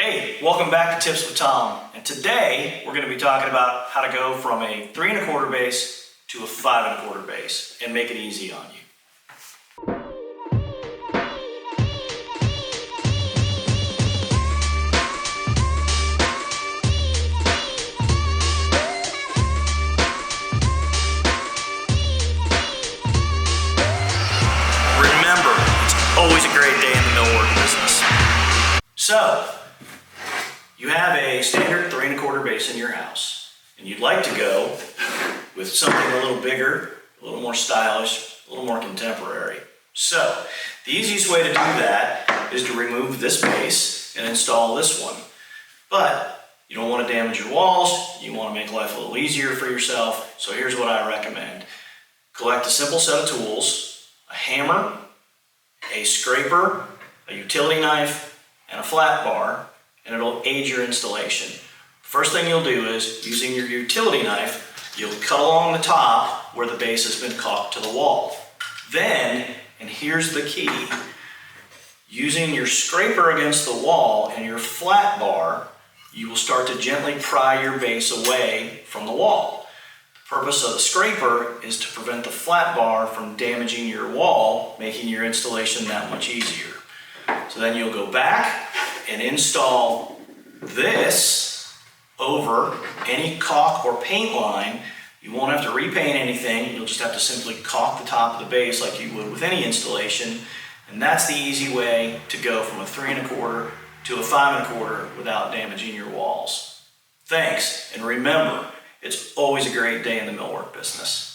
Hey, welcome back to Tips with Tom. And today we're going to be talking about how to go from a 3 1/4 base to a 5 1/4 base and make it easy on you. Remember, it's always a great day in the millwork business. So, you have a standard 3 1/4 base in your house, and you'd like to go with something a little bigger, a little more stylish, a little more contemporary. So, the easiest way to do that is to remove this base and install this one. But you don't want to damage your walls, you want to make life a little easier for yourself, so here's what I recommend. Collect a simple set of tools, a hammer, a scraper, a utility knife, and a flat bar, and it'll aid your installation. First thing you'll do is, using your utility knife, you'll cut along the top where the base has been caulked to the wall. Then, and here's the key, using your scraper against the wall and your flat bar, you will start to gently pry your base away from the wall. The purpose of the scraper is to prevent the flat bar from damaging your wall, making your installation that much easier. So then you'll go back and install this over any caulk or paint line. You won't have to repaint anything, you'll just have to simply caulk the top of the base like you would with any installation. And that's the easy way to go from a 3 1/4 to a 5 1/4 without damaging your walls. Thanks, and remember, it's always a great day in the millwork business.